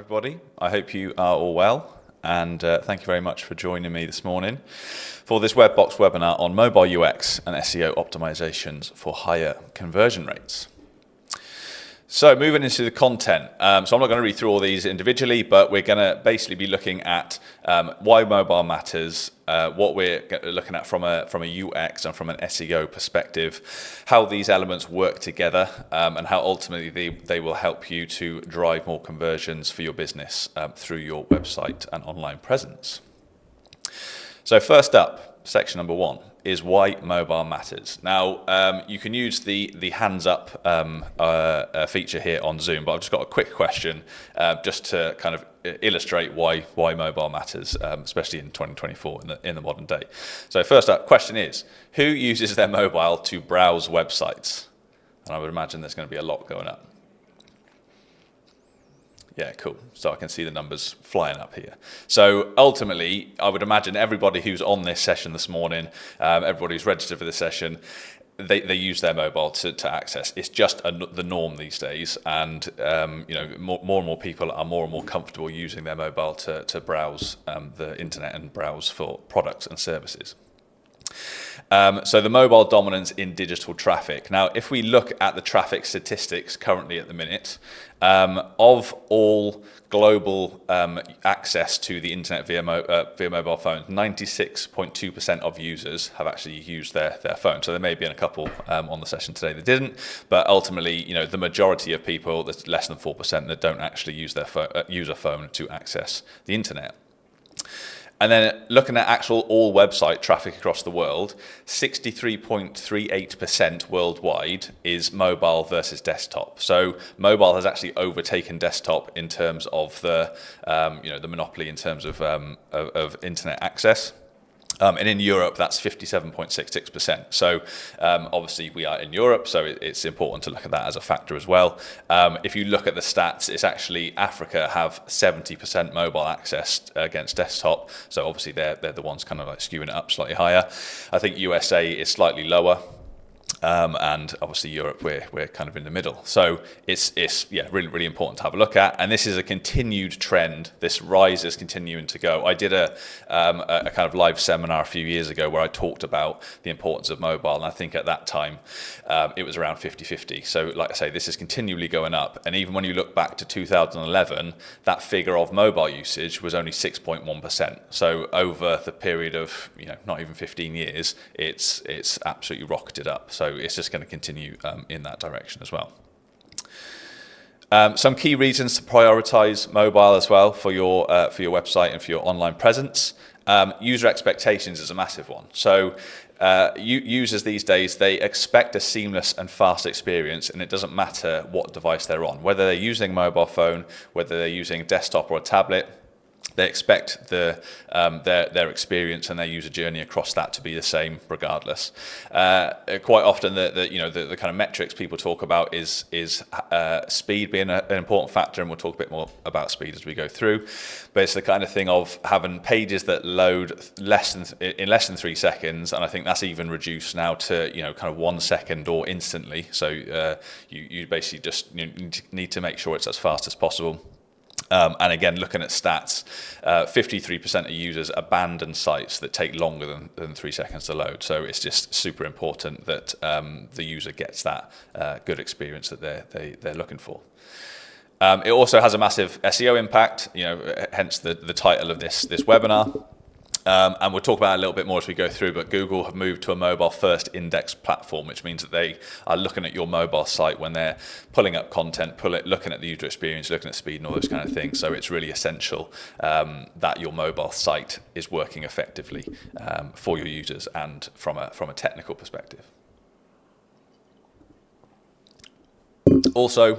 everybody. I hope you are all well, and thank you very much for joining me this morning for this Webbox webinar on mobile UX and SEO optimizations for higher conversion rates. So moving into the content, so I'm not going to read through all these individually, but we're going to basically be looking at why mobile matters, what we're looking at from a UX and from an SEO perspective, how these elements work together, and how ultimately they will help you to drive more conversions for your business through your website and online presence. So first up, section number 1 is why mobile matters. Now, you can use the hands up feature here on Zoom, but I've just got a quick question just to kind of illustrate why mobile matters, especially in 2024 in the modern day. So first up, question is, who uses their mobile to browse websites? And I would imagine there's going to be a lot going up. Yeah, cool. So I can see the numbers flying up here. So ultimately, I would imagine everybody who's on this session this morning, everybody who's registered for this session, they use their mobile to access. It's just the norm these days, and more and more people are more and more comfortable using their mobile to browse the internet and browse for products and services. So the mobile dominance in digital traffic. Now, if we look at the traffic statistics currently at the minute, of all global access to the internet via mobile phones, 96.2% of users have actually used their phone. So there may be a couple on the session today that didn't, but ultimately, the majority of people, there's less than 4% that don't actually use a phone to access the internet. And then looking at actual all website traffic across the world, 63.38% worldwide is mobile versus desktop. So mobile has actually overtaken desktop in terms of the monopoly in terms of internet access. And in Europe, that's 57.66%. So obviously we are in Europe, so it's important to look at that as a factor as well. If you look at the stats, it's actually Africa have 70% mobile access against desktop. So obviously they're the ones kind of like skewing it up slightly higher. I think USA is slightly lower. And obviously Europe, we're kind of in the middle. So it's really important to have a look at. And this is a continued trend. This rise is continuing to go. I did a kind of live seminar a few years ago where I talked about the importance of mobile. And I think at that time, it was around 50-50. So like I say, this is continually going up. And even when you look back to 2011, that figure of mobile usage was only 6.1%. So over the period of, not even 15 years, it's absolutely rocketed up. So it's just going to continue in that direction as well. Some key reasons to prioritize mobile as well for your website and for your online presence. User expectations is a massive one. So users these days, they expect a seamless and fast experience, and it doesn't matter what device they're on, whether they're using a mobile phone, whether they're using a desktop or a tablet. They expect their experience and their user journey across that to be the same regardless. Quite often, the kind of metrics people talk about is speed being an important factor, and we'll talk a bit more about speed as we go through. But it's the kind of thing of having pages that load in less than 3 seconds, and I think that's even reduced now to kind of 1 second or instantly. So you basically just need to make sure it's as fast as possible. And again, looking at stats, 53% of users abandon sites that take longer than 3 seconds to load. So it's just super important that the user gets that good experience that they're looking for. It also has a massive SEO impact, hence the title of this webinar. And we'll talk about it a little bit more as we go through, but Google have moved to a mobile-first index platform, which means that they are looking at your mobile site when they're pulling up content, looking at the user experience, looking at speed and all those kind of things. So it's really essential that your mobile site is working effectively for your users and from a technical perspective. Also,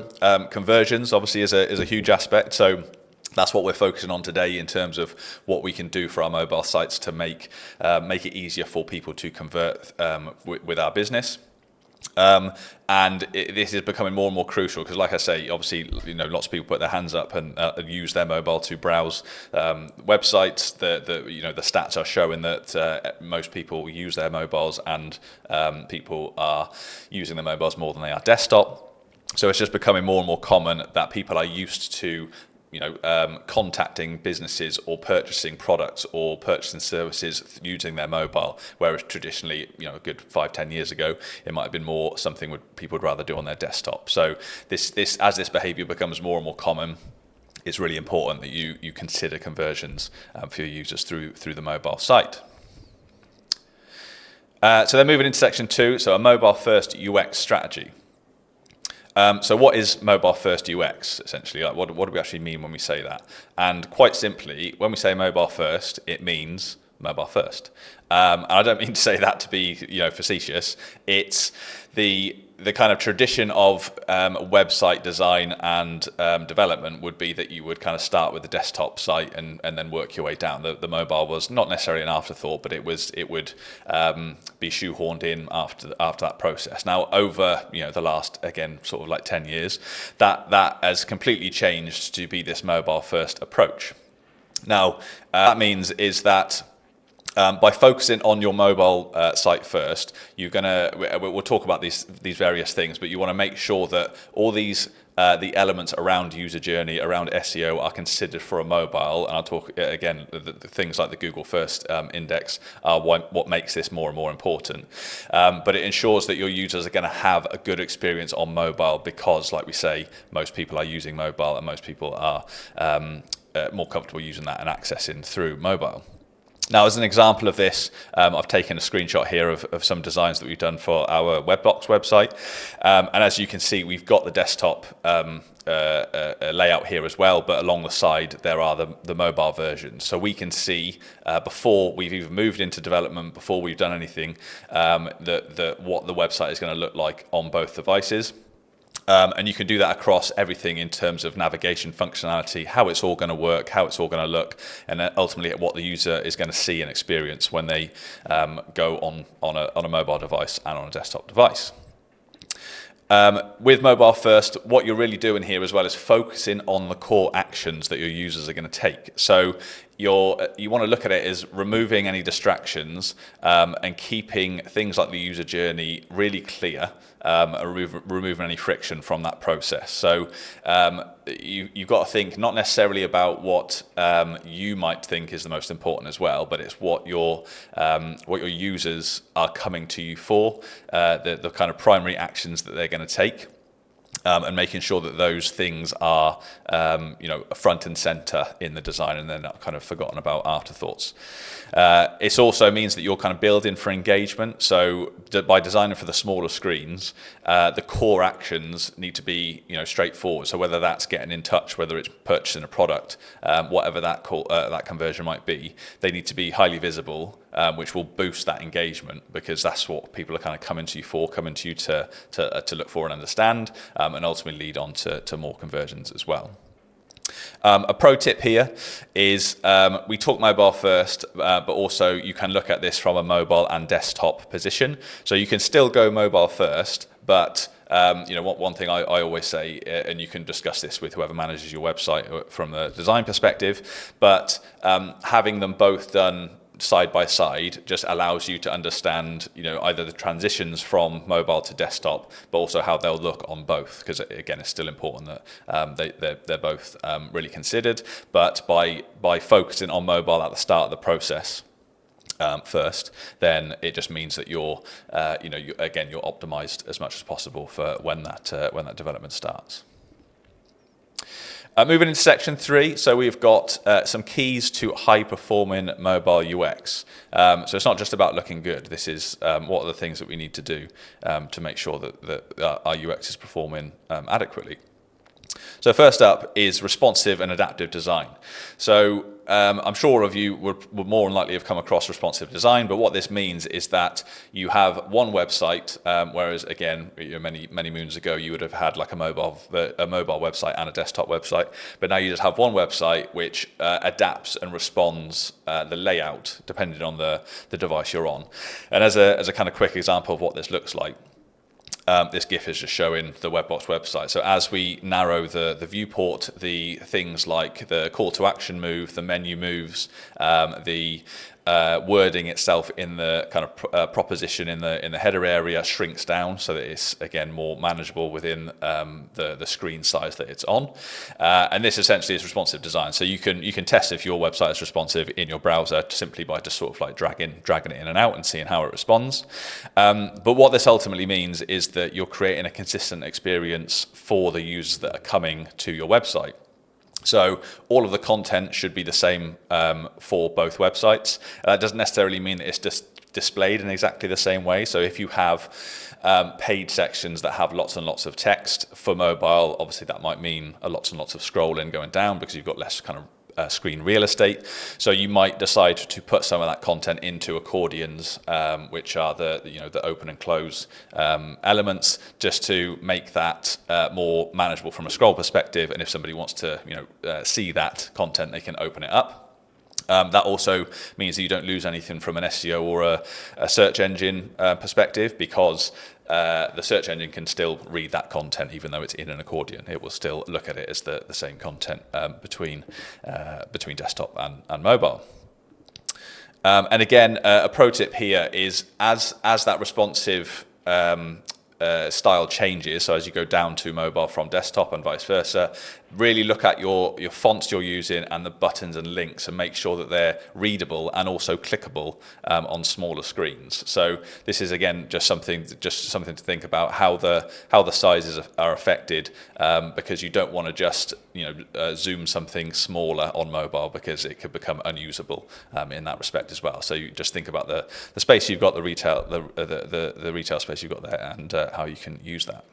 conversions obviously is a huge aspect. So that's what we're focusing on today in terms of what we can do for our mobile sites to make it easier for people to convert with our business. And this is becoming more and more crucial because, like I say, obviously, lots of people put their hands up and use their mobile to browse websites. The stats are showing that most people use their mobiles, and people are using their mobiles more than they are desktop. So it's just becoming more and more common that people are used to contacting businesses or purchasing products or purchasing services using their mobile, whereas traditionally, a good 5-10 years ago, it might have been more something people would rather do on their desktop. So as this behavior becomes more and more common, it's really important that you consider conversions for your users through the mobile site. So then moving into section 2, so a mobile first UX strategy. So what is mobile first UX essentially? Like what do we actually mean when we say that? And quite simply, when we say mobile first, it means mobile first. And I don't mean to say that to be facetious. It's the kind of tradition of website design and development would be that you would kind of start with the desktop site and then work your way down. The mobile was not necessarily an afterthought, but it would be shoehorned in after that process. Now over the last, again, sort of like 10 years, that has completely changed to be this mobile first approach. Now that means is that by focusing on your mobile site first, we'll talk about these various things, but you want to make sure that all these the elements around user journey, around SEO are considered for a mobile. And I'll talk again, the things like the Google First Index are what makes this more and more important. But it ensures that your users are going to have a good experience on mobile because, like we say, most people are using mobile and most people are more comfortable using that and accessing through mobile. Now, as an example of this, I've taken a screenshot here of some designs that we've done for our Webbox website. And as you can see, we've got the desktop layout here as well, but along the side, there are the mobile versions. So we can see before we've even moved into development, before we've done anything, what the website is going to look like on both devices. And you can do that across everything in terms of navigation functionality, how it's all going to work, how it's all going to look, and then ultimately what the user is going to see and experience when they go on a mobile device and on a desktop device. With mobile first, what you're really doing here as well is focusing on the core actions that your users are going to take. So you want to look at it as removing any distractions and keeping things like the user journey really clear, removing any friction from that process. So you've got to think not necessarily about what you might think is the most important as well, but it's what your users are coming to you for, the kind of primary actions that they're going to take. And making sure that those things are, front and center in the design, and they're not kind of forgotten about afterthoughts. It also means that you're kind of building for engagement. So by designing for the smaller screens, the core actions need to be, straightforward. So whether that's getting in touch, whether it's purchasing a product, whatever that conversion might be, they need to be highly visible, which will boost that engagement because that's what people are kind of coming to you to look for and understand. And ultimately lead on to more conversions as well. A pro tip here is we talk mobile first, but also you can look at this from a mobile and desktop position. So you can still go mobile first, but one thing I always say, and you can discuss this with whoever manages your website from the design perspective, but having them both done side by side just allows you to understand, either the transitions from mobile to desktop, but also how they'll look on both. Because again, it's still important that they're both really considered. But by focusing on mobile at the start of the process first, then it just means that you're optimized as much as possible for when that development starts. Moving into section 3, so we've got some keys to high-performing mobile UX. So it's not just about looking good. This is what are the things that we need to do to make sure that our UX is performing adequately. So first up is responsive and adaptive design. So I'm sure all of you would more than likely have come across responsive design, but what this means is that you have one website, whereas again, many moons ago, you would have had like a mobile website and a desktop website, but now you just have one website which adapts and responds the layout depending on the device you're on. And as a kind of quick example of what this looks like, this GIF is just showing the Webbox website. So as we narrow the viewport, the things like the call to action move, the menu moves, the wording itself in the kind of proposition in the header area shrinks down so that it's again more manageable within the screen size that it's on. And this essentially is responsive design. So you can test if your website is responsive in your browser simply by just sort of like dragging it in and out and seeing how it responds. But what this ultimately means is that you're creating a consistent experience for the users that are coming to your website. So all of the content should be the same for both websites. That doesn't necessarily mean that it's just displayed in exactly the same way. So if you have page sections that have lots and lots of text for mobile, obviously that might mean lots and lots of scrolling going down because you've got less kind of screen real estate. So you might decide to put some of that content into accordions, which are the open and close elements, just to make that more manageable from a scroll perspective. And if somebody wants to see that content, they can open it up. That also means that you don't lose anything from an SEO or a search engine perspective, because the search engine can still read that content even though it's in an accordion. It will still look at it as the same content between desktop and mobile. And again, a pro tip here is as that responsive style changes, so as you go down to mobile from desktop and vice versa, really look at your fonts you're using and the buttons and links and make sure that they're readable and also clickable on smaller screens. So this is again just something to think about, how the sizes are affected, because you don't want to just zoom something smaller on mobile because it could become unusable in that respect as well. So you just think about the space you've got, the retail space you've got there, and how you can use that.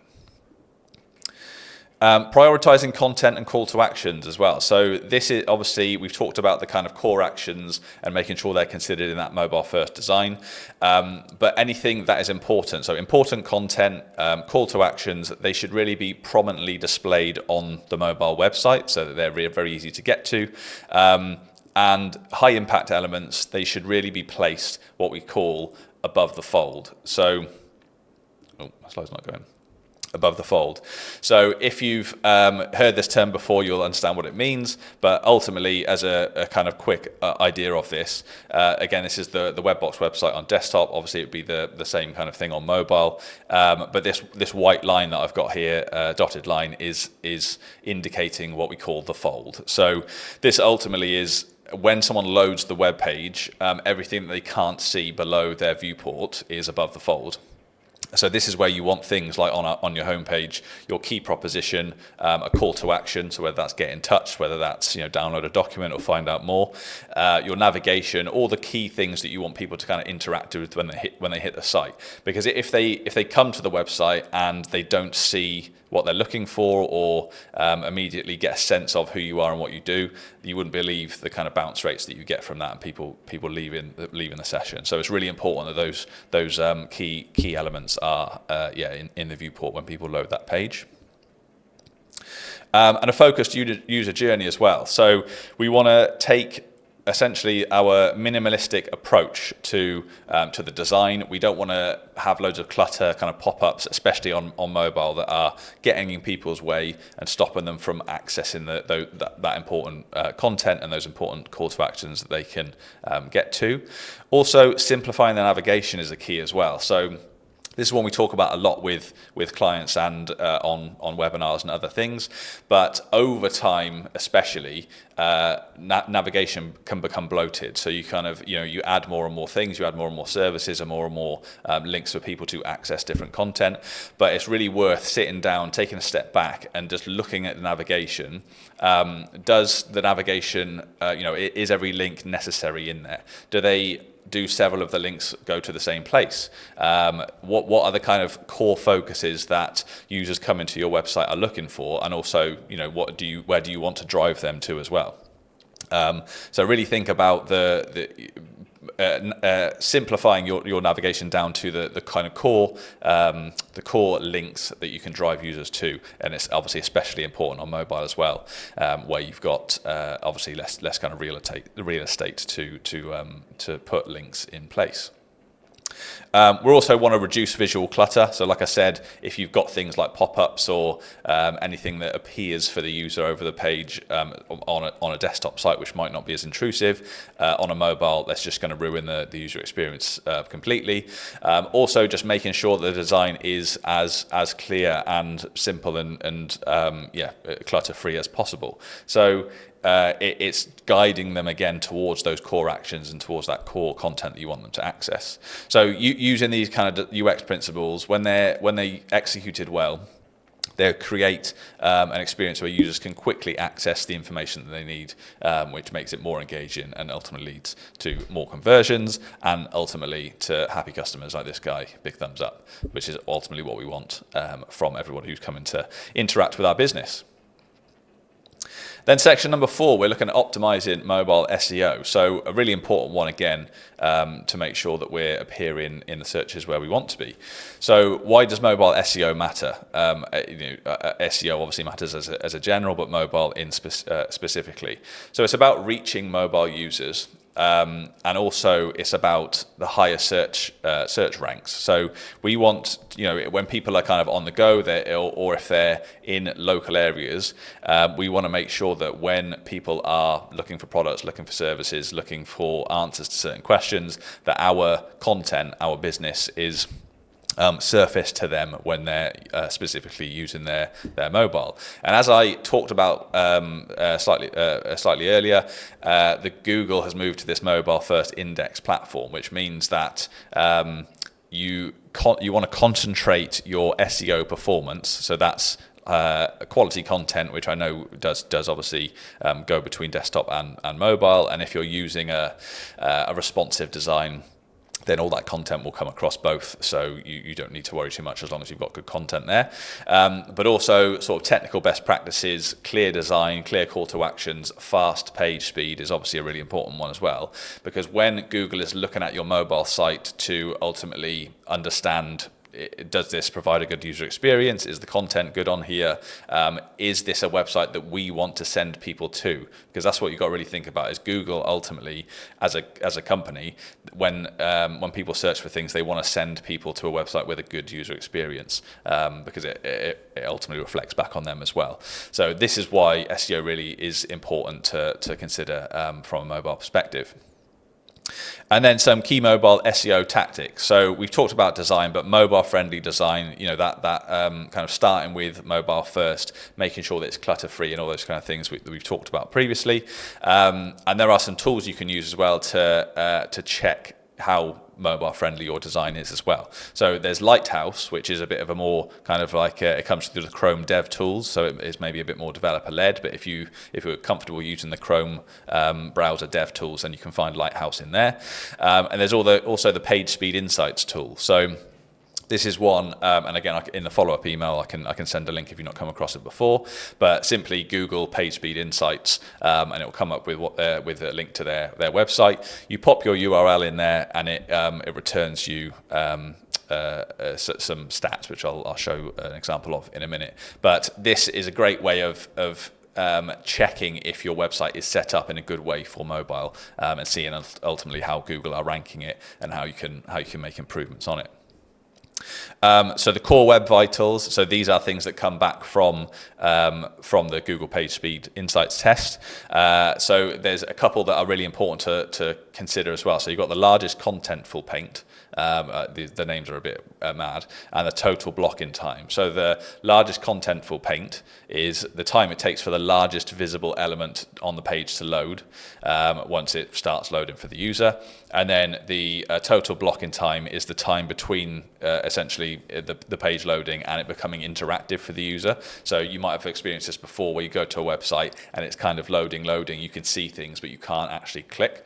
Prioritizing content and call to actions as well. So this is obviously, we've talked about the kind of core actions and making sure they're considered in that mobile first design. But anything that is important, so important content, call to actions, they should really be prominently displayed on the mobile website so that they're very easy to get to. And high impact elements, they should really be placed what we call above the fold. So, oh, my slide's not going. Above the fold. So if you've heard this term before, you'll understand what it means. But ultimately, as a kind of quick idea of this, again, this is the Webbox website on desktop. Obviously, it'd be the same kind of thing on mobile. But this white line that I've got here, dotted line, is indicating what we call the fold. So this ultimately is when someone loads the web page, everything that they can't see below their viewport is above the fold. So this is where you want things like on your homepage, your key proposition, a call to action, so whether that's get in touch, whether that's download a document or find out more, your navigation, all the key things that you want people to kind of interact with when they hit the site. Because if they come to the website and they don't see what they're looking for, or immediately get a sense of who you are and what you do, you wouldn't believe the kind of bounce rates that you get from that, and people leaving the session. So it's really important that those key elements are in the viewport when people load that page. And a focused user journey as well. So we want to take essentially our minimalistic approach to the design. We don't want to have loads of clutter, kind of pop-ups, especially on mobile, that are getting in people's way and stopping them from accessing that important content and those important call to actions that they can get to. Also, simplifying the navigation is a key as well. So this is one we talk about a lot with clients and on webinars and other things. But over time, especially, navigation can become bloated. So you kind of, you add more and more things, you add more and more services and more links for people to access different content. But it's really worth sitting down, taking a step back and just looking at the navigation. Does the navigation, is every link necessary in there? Do several of the links go to the same place? What are the kind of core focuses that users coming to your website are looking for, and also where do you want to drive them to as well? So really think about simplifying your navigation down to the kind of core links that you can drive users to, and it's obviously especially important on mobile as well, where you've got obviously less kind of real estate to put links in place. We also want to reduce visual clutter. So like I said, if you've got things like pop-ups or anything that appears for the user over the page on a desktop site, which might not be as intrusive, on a mobile, that's just going to ruin the user experience completely. Also, just making sure the design is as clear and simple and clutter-free as possible. So it's guiding them again towards those core actions and towards that core content that you want them to access. So using these kind of UX principles, when they executed well, they create an experience where users can quickly access the information that they need, which makes it more engaging and ultimately leads to more conversions and ultimately to happy customers like this guy. Big thumbs up, which is ultimately what we want from everybody who's coming to interact with our business. Then section number 4, we're looking at optimizing mobile SEO. So a really important one again, to make sure that we're appearing in the searches where we want to be. So why does mobile SEO matter? SEO obviously matters as a general, but mobile specifically. So it's about reaching mobile users. And also it's about the higher search ranks. So we want, when people are kind of on the go, or if they're in local areas, we want to make sure that when people are looking for products, looking for services, looking for answers to certain questions, that our content, our business is surface to them when they're specifically using their mobile. And as I talked about slightly earlier, the Google has moved to this mobile first index platform, which means that you want to concentrate your SEO performance. So that's quality content, which I know does obviously go between desktop and mobile. And if you're using a responsive design, then all that content will come across both, so you don't need to worry too much as long as you've got good content there. But also sort of technical best practices, clear design, clear call to actions, fast page speed is obviously a really important one as well, because when Google is looking at your mobile site to ultimately understand, does this provide a good user experience? Is the content good on here? Is this a website that we want to send people to? Because that's what you've got to really think about, is Google ultimately, as a company, when people search for things, they want to send people to a website with a good user experience, because it ultimately reflects back on them as well. So this is why SEO really is important to consider from a mobile perspective. And then some key mobile SEO tactics. So we've talked about design, but mobile-friendly design, that kind of starting with mobile first, making sure that it's clutter-free and all those kind of things that we've talked about previously. And there are some tools you can use as well to check how mobile friendly your design is as well. So there's Lighthouse, which is a bit of a more kind of like it comes through the Chrome dev tools, so it is maybe a bit more developer led, but if you're comfortable using the Chrome browser dev tools, then you can find Lighthouse in there. And there's also the Page Speed Insights tool. So this is one, and again, in the follow-up email, I can send a link if you've not come across it before. But simply Google PageSpeed Insights, and it will come up with a link to their website. You pop your URL in there, and it returns you some stats, which I'll show an example of in a minute. But this is a great way of checking if your website is set up in a good way for mobile, and seeing ultimately how Google are ranking it and how you can make improvements on it. So the core web vitals, so these are things that come back from the Google PageSpeed Insights test. So there's a couple that are really important to consider as well. So you've got the largest contentful paint. The names are a bit mad, and the total blocking time. So the largest contentful paint is the time it takes for the largest visible element on the page to load once it starts loading for the user. And then the total blocking time is the time between essentially the page loading and it becoming interactive for the user. So you might have experienced this before, where you go to a website and it's kind of loading. You can see things, but you can't actually click.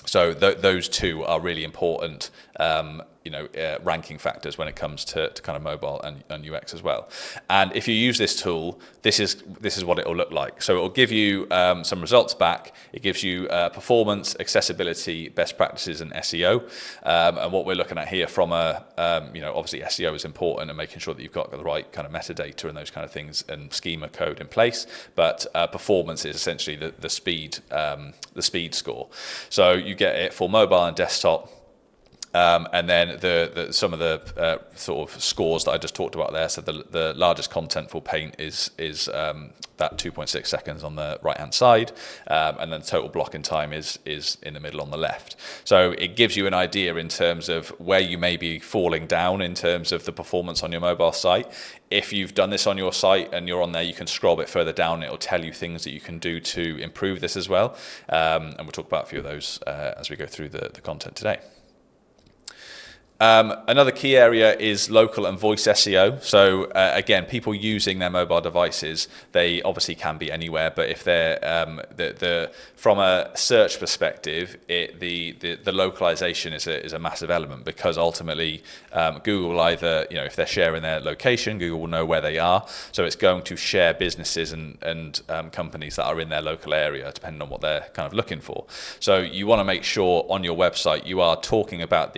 So those two are really important, ranking factors when it comes to kind of mobile and UX as well. And if you use this tool, this is what it will look like. So it will give you some results back. It gives you performance, accessibility, best practices, and SEO. And what we're looking at here from obviously SEO is important, and making sure that you've got the right kind of metadata and those kind of things and schema code in place. But performance is essentially the speed score. So you get it for mobile and desktop. And then some of the sort of scores that I just talked about there. So the largest contentful paint is that 2.6 seconds on the right hand side, and then total blocking time is in the middle on the left. So it gives you an idea in terms of where you may be falling down in terms of the performance on your mobile site. If you've done this on your site and you're on there, you can scroll a bit further down. It'll tell you things that you can do to improve this as well. And we'll talk about a few of those as we go through the content today. Another key area is local and voice SEO. So again, people using their mobile devices, they obviously can be anywhere, but if they're from a search perspective, the localization is a massive element, because ultimately Google will either, if they're sharing their location, Google will know where they are, so it's going to share businesses and companies that are in their local area, depending on what they're kind of looking for. So you want to make sure on your website you are talking about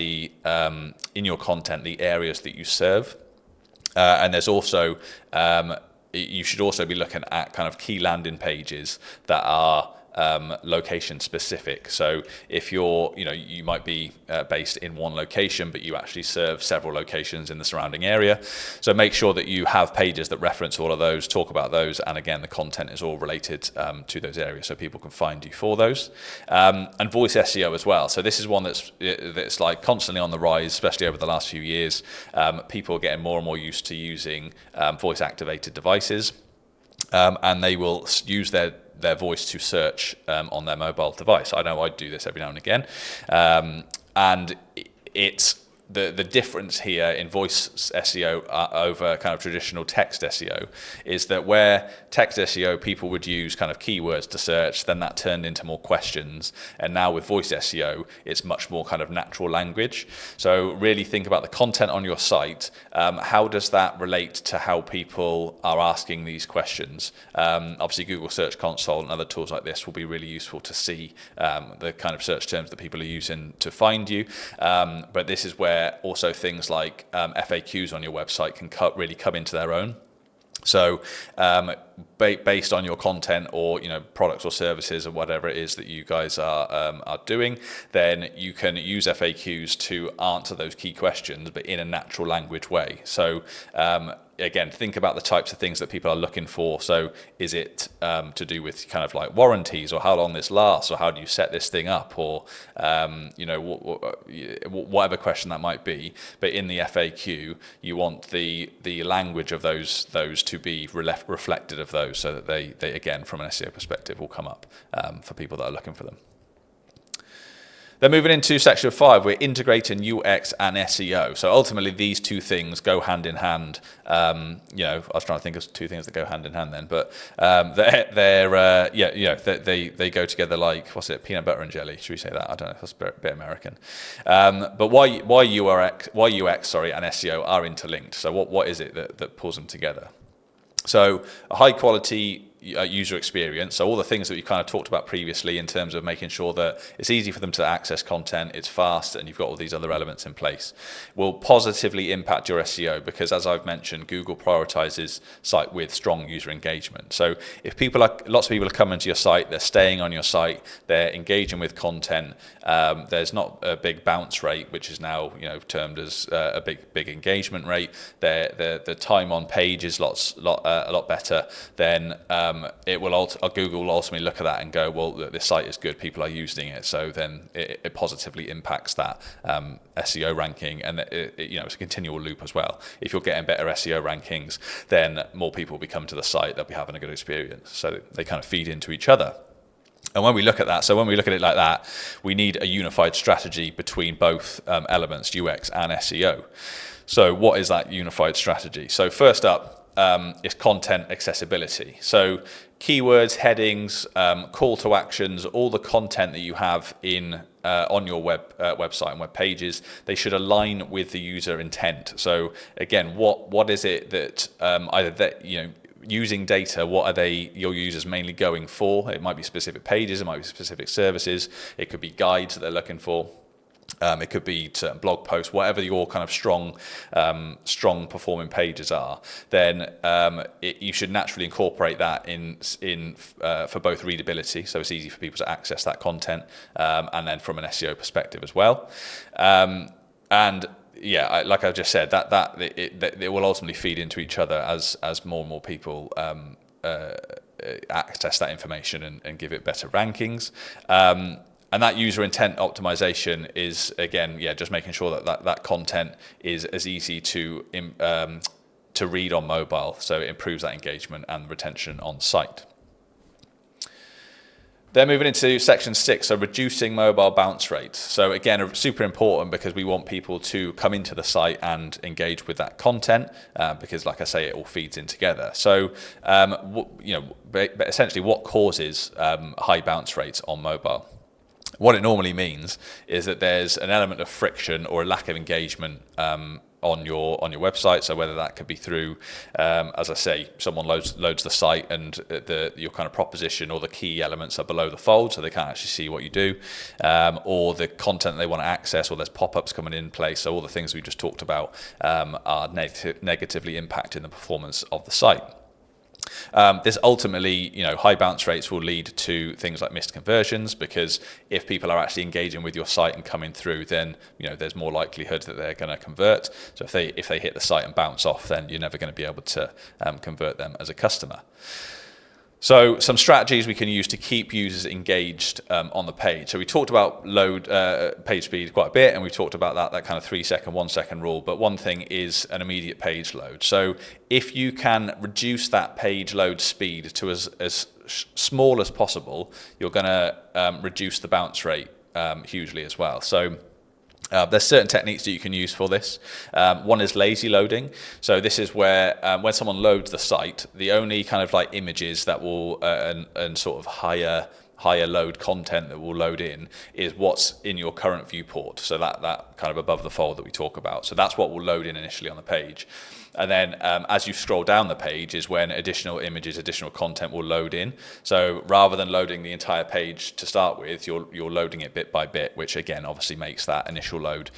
in your content the areas that you serve, and there's also you should also be looking at kind of key landing pages that are location specific. So if you might be based in one location, but you actually serve several locations in the surrounding area. So make sure that you have pages that reference all of those, talk about those, and again, the content is all related to those areas, so people can find you for those. And voice SEO as well. So this is one that's like constantly on the rise, especially over the last few years. People are getting more and more used to using voice activated devices, and they will use their voice to search on their mobile device. I know I do this every now and again, and it's the difference here in voice SEO over kind of traditional text SEO is that where text SEO people would use kind of keywords to search, then that turned into more questions, and now with voice SEO it's much more kind of natural language. So really think about the content on your site. How does that relate to how people are asking these questions? Obviously Google Search Console and other tools like this will be really useful to see the kind of search terms that people are using to find you, but this is where also things like FAQs on your website can really come into their own. So based on your content or products or services or whatever it is that you guys are doing, then you can use FAQs to answer those key questions, but in a natural language way. So again, think about the types of things that people are looking for. So is it to do with kind of like warranties, or how long this lasts, or how do you set this thing up, or whatever question that might be. But in the FAQ, you want the language of those to be reflected of those, so that they again, from an SEO perspective, will come up for people that are looking for them. Then moving into section 5, we're integrating UX and SEO. So ultimately, these two things go hand in hand. I was trying to think of two things that go hand in hand then, but they go together like, what's it, peanut butter and jelly? Should we say that? I don't know if that's a bit American. But why UX, and SEO are interlinked. So what is it that pulls them together? So a high quality user experience, so all the things that we kind of talked about previously in terms of making sure that it's easy for them to access content, it's fast, and you've got all these other elements in place, will positively impact your SEO, because as I've mentioned, Google prioritizes site with strong user engagement. So if lots of people are coming to your site, they're staying on your site, they're engaging with content, there's not a big bounce rate, which is now termed as a big engagement rate. The time on page is a lot better. Then Google will ultimately look at that and go, well, this site is good, people are using it, so then it positively impacts that SEO ranking, and it's a continual loop as well. If you're getting better SEO rankings, then more people will be coming to the site, they'll be having a good experience, so they kind of feed into each other. And when we look at it like that, we need a unified strategy between both elements, UX and SEO. So what is that unified strategy? So first up, is content accessibility. So keywords, headings, call to actions, all the content that you have on your website and web pages, they should align with the user intent. So again, what is it that using data, what are your users mainly going for? It might be specific pages, it might be specific services, it could be guides that they're looking for. It could be certain blog posts, whatever your kind of strong performing pages are. Then you should naturally incorporate that in for both readability, so it's easy for people to access that content, and then from an SEO perspective as well. And yeah, like I just said, that it will ultimately feed into each other as more and more people access that information and give it better rankings. And that user intent optimization is, again, just making sure that content is as easy to read on mobile, so it improves that engagement and retention on site. Then moving into section 6, so reducing mobile bounce rates. So again, super important because we want people to come into the site and engage with that content because, like I say, it all feeds in together. So, essentially, what causes high bounce rates on mobile? What it normally means is that there's an element of friction or a lack of engagement on your website. So whether that could be through, as I say, someone loads the site and your kind of proposition or the key elements are below the fold, so they can't actually see what you do, or the content they want to access, or there's pop-ups coming in place. So all the things we just talked about are negatively impacting the performance of the site. This ultimately, high bounce rates will lead to things like missed conversions, because if people are actually engaging with your site and coming through, then there's more likelihood that they're going to convert. So if they hit the site and bounce off, then you're never going to be able to convert them as a customer. So some strategies we can use to keep users engaged on the page. So we talked about page speed quite a bit, and we talked about that kind of 3 second, 1 second rule. But one thing is an immediate page load. So if you can reduce that page load speed to as small as possible, you're going to reduce the bounce rate hugely as well. So there's certain techniques that you can use for this. One is lazy loading. So this is where when someone loads the site, the only kind of like images that will and sort of higher load content that will load in is what's in your current viewport. So that kind of above the fold that we talk about. So that's what will load in initially on the page. And then as you scroll down the page is when additional images, additional content will load in. So rather than loading the entire page to start with, you're loading it bit by bit, which again obviously makes that initial load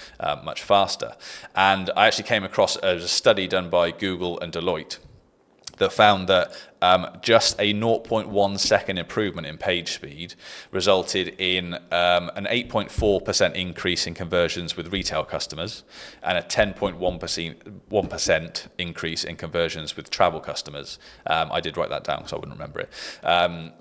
much faster. And I actually came across a study done by Google and Deloitte that found that just a 0.1 second improvement in page speed resulted in an 8.4% increase in conversions with retail customers and a 10.1% increase in conversions with travel customers. I did write that down because I wouldn't remember it.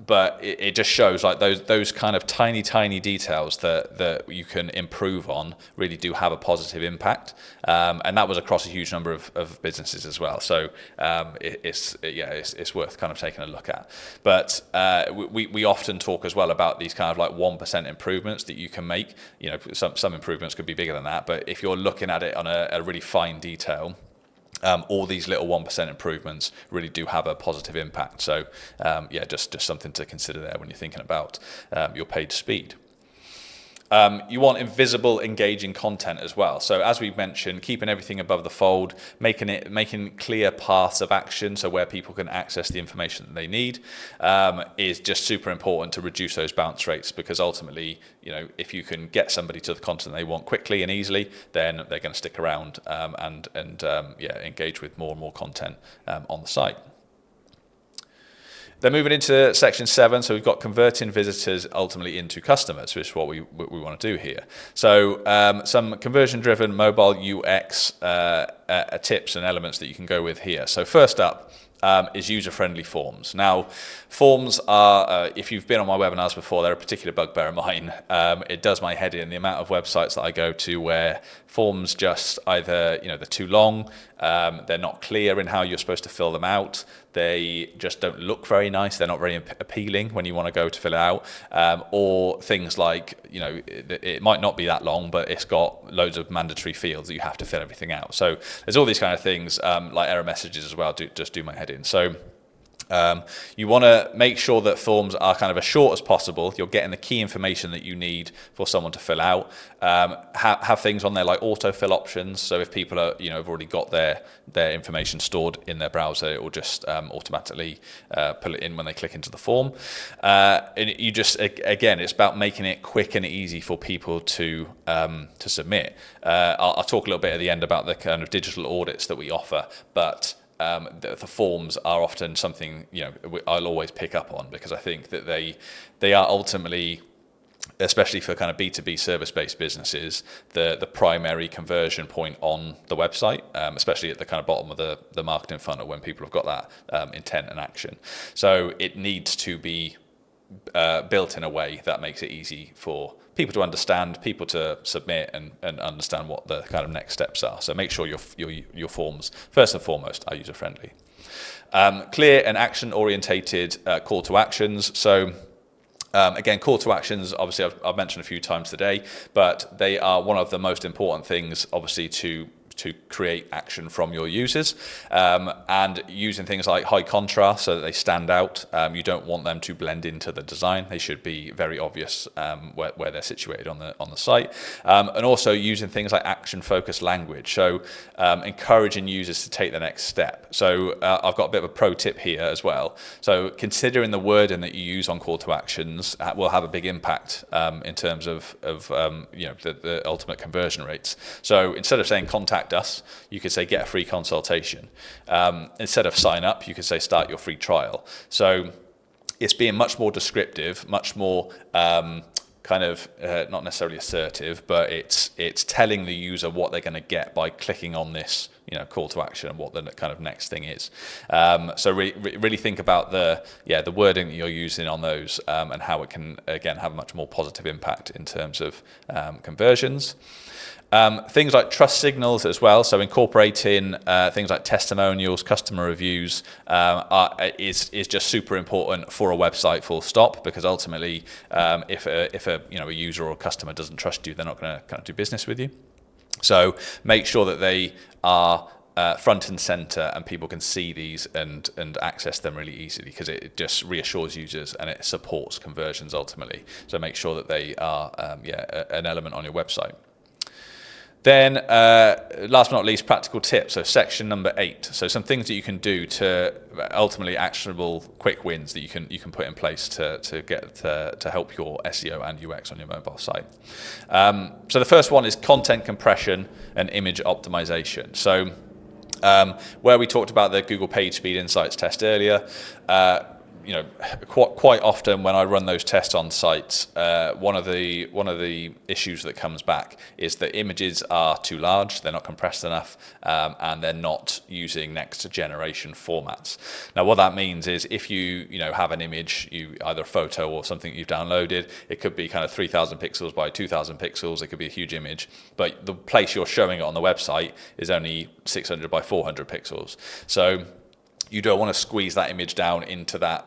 But it just shows like those kind of tiny details that you can improve on really do have a positive impact. And that was across a huge number of businesses as well. So it's worth kind of taking a look at. But we often talk as well about these kind of like 1% improvements that you can make. Some improvements could be bigger than that, but if you're looking at it on a really fine detail, all these little 1% improvements really do have a positive impact. So just something to consider there when you're thinking about your page speed. You want invisible, engaging content as well. So as we've mentioned, keeping everything above the fold, making clear paths of action, so where people can access the information that they need, is just super important to reduce those bounce rates. Because ultimately, if you can get somebody to the content they want quickly and easily, then they're going to stick around and engage with more and more content on the site. Then moving into section 7, so we've got converting visitors ultimately into customers, which is what we want to do here. So some conversion-driven mobile UX tips and elements that you can go with here. So first up is user-friendly forms. Now, forms are, if you've been on my webinars before, they're a particular bugbear of mine. It does my head in, the amount of websites that I go to where forms just either, they're too long, they're not clear in how you're supposed to fill them out, they just don't look very nice, they're not very appealing when you want to go to fill it out, or things like, it might not be that long, but it's got loads of mandatory fields that you have to fill everything out. So there's all these kind of things, like error messages as well, just do my head in. So you want to make sure that forms are kind of as short as possible. You're getting the key information that you need for someone to fill out. Have things on there like autofill options. So if people are, have already got their information stored in their browser, it will just automatically pull it in when they click into the form. And you just, again, it's about making it quick and easy for people to submit. I'll talk a little bit at the end about the kind of digital audits that we offer, but the forms are often something I'll always pick up on, because I think that they are ultimately especially for kind of B2B service-based businesses, the primary conversion point on the website, especially at the kind of bottom of the marketing funnel when people have got that intent and action. So it needs to be built in a way that makes it easy for people to understand, people to submit, and understand what the kind of next steps are. So make sure your forms, first and foremost, are user-friendly. Clear and action-orientated call to actions. So again, call to actions, obviously I've mentioned a few times today, but they are one of the most important things, obviously, to create action from your users, and using things like high contrast so that they stand out. You don't want them to blend into the design. They should be very obvious where they're situated on the site, and also using things like action focused language, so encouraging users to take the next step. So I've got a bit of a pro tip here as well. So considering the wording that you use on call to actions will have a big impact in terms of the ultimate conversion rates. So instead of saying contact us, you could say get a free consultation. Instead of sign up, you could say start your free trial. So it's being much more descriptive, much more not necessarily assertive, but it's telling the user what they're going to get by clicking on this call to action and what the kind of next thing is. So really think about the wording that you're using on those, and how it can again have a much more positive impact in terms of conversions. Things like trust signals as well, so incorporating things like testimonials, customer reviews is just super important for a website, full stop, because ultimately if a user or a customer doesn't trust you, they're not going to kind of do business with you. So make sure that they are front and center and people can see these and access them really easily, because it just reassures users and it supports conversions ultimately. So make sure that they are an element on your website. Then, last but not least, practical tips. So section number 8. So some things that you can do to ultimately actionable quick wins that you can put in place to get to help your SEO and UX on your mobile site. So the first one is content compression and image optimization. So where we talked about the Google Page Speed Insights test earlier, quite often when I run those tests on sites, one of the issues that comes back is that images are too large, they're not compressed enough, and they're not using next generation formats. Now, what that means is if you have an image, either a photo or something you've downloaded, it could be kind of 3,000 pixels by 2,000 pixels. It could be a huge image, but the place you're showing it on the website is only 600 by 400 pixels. So you don't want to squeeze that image down into that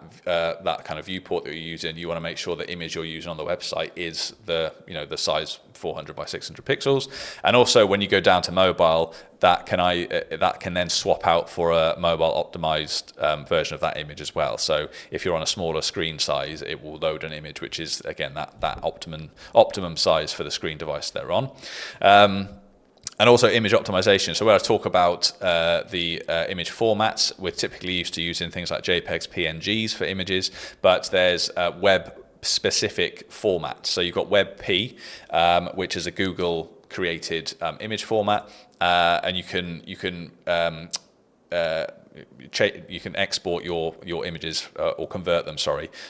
kind of viewport that you're using. You want to make sure the image you're using on the website is the size 400 by 600 pixels. And also when you go down to mobile, that can then swap out for a mobile optimized version of that image as well. So if you're on a smaller screen size, it will load an image which is again that optimum size for the screen device they're on. And also image optimization. So where I talk about the image formats, we're typically used to using things like JPEGs, PNGs for images, but there's web-specific formats. So you've got WebP, which is a Google-created image format, and you can export your images or convert them,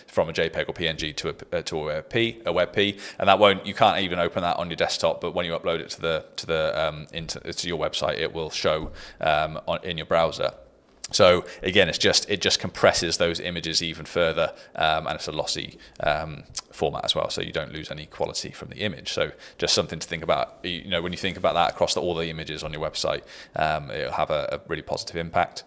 from a JPEG or PNG to a WebP, and you can't even open that on your desktop. But when you upload it to your website, it will show in your browser. So again, it just compresses those images even further, and it's a lossy format as well, so you don't lose any quality from the image. So just something to think about. When you think about that across all the images on your website, it'll have a really positive impact.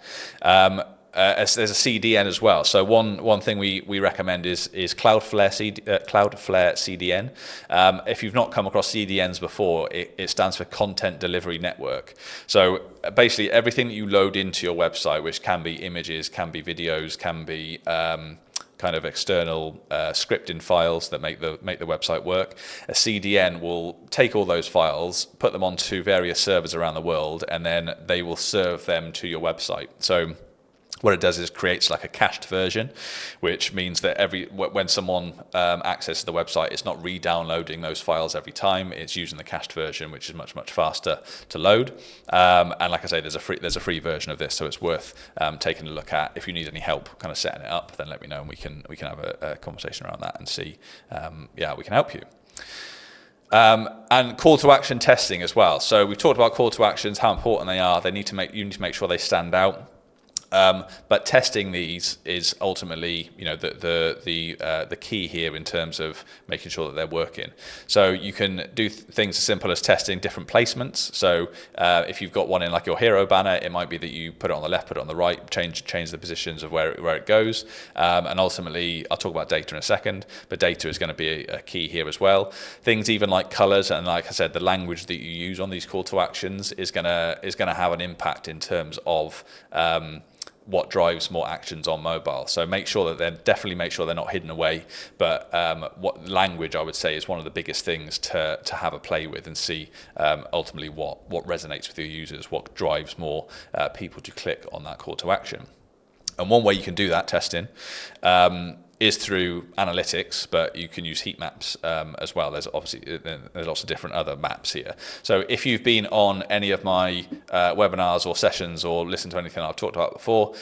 There's a CDN as well. So one thing we recommend is Cloudflare CDN. If you've not come across CDNs before, it stands for Content Delivery Network. So basically everything that you load into your website, which can be images, can be videos, can be kind of external scripting files that make the website work. A CDN will take all those files, put them onto various servers around the world, and then they will serve them to your website. So what it does is creates like a cached version, which means that when someone accesses the website, it's not re-downloading those files every time. It's using the cached version, which is much faster to load. And like I say, there's a free version of this, so it's worth taking a look at. If you need any help kind of setting it up, then let me know, and we can have a conversation around that and see, we can help you. And call to action testing as well. So we've talked about call to actions, how important they are. You need to make sure they stand out. But testing these is ultimately, the key here in terms of making sure that they're working. So you can do things as simple as testing different placements. So if you've got one in like your hero banner, it might be that you put it on the left, put it on the right, change the positions of where it goes. And ultimately, I'll talk about data in a second, but data is going to be a key here as well. Things even like colors and, like I said, the language that you use on these call to actions is gonna have an impact in terms of what drives more actions on mobile. So make sure that they're not hidden away. But what language, I would say, is one of the biggest things to have a play with and see ultimately what resonates with your users, what drives more people to click on that call to action. And one way you can do that testing is through analytics, but you can use heat maps as well. There's lots of different other maps here. So if you've been on any of my webinars or sessions or listened to anything I've talked about before,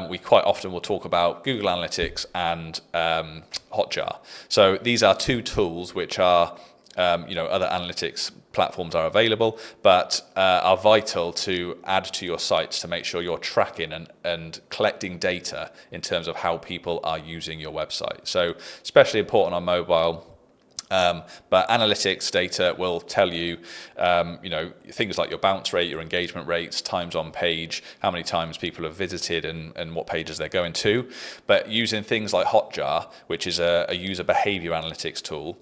we quite often will talk about Google Analytics and Hotjar. So these are two tools which are other analytics platforms are available, but are vital to add to your sites to make sure you're tracking and collecting data in terms of how people are using your website. So especially important on mobile. But analytics data will tell you, things like your bounce rate, your engagement rates, times on page, how many times people have visited and what pages they're going to. But using things like Hotjar, which is a user behavior analytics tool,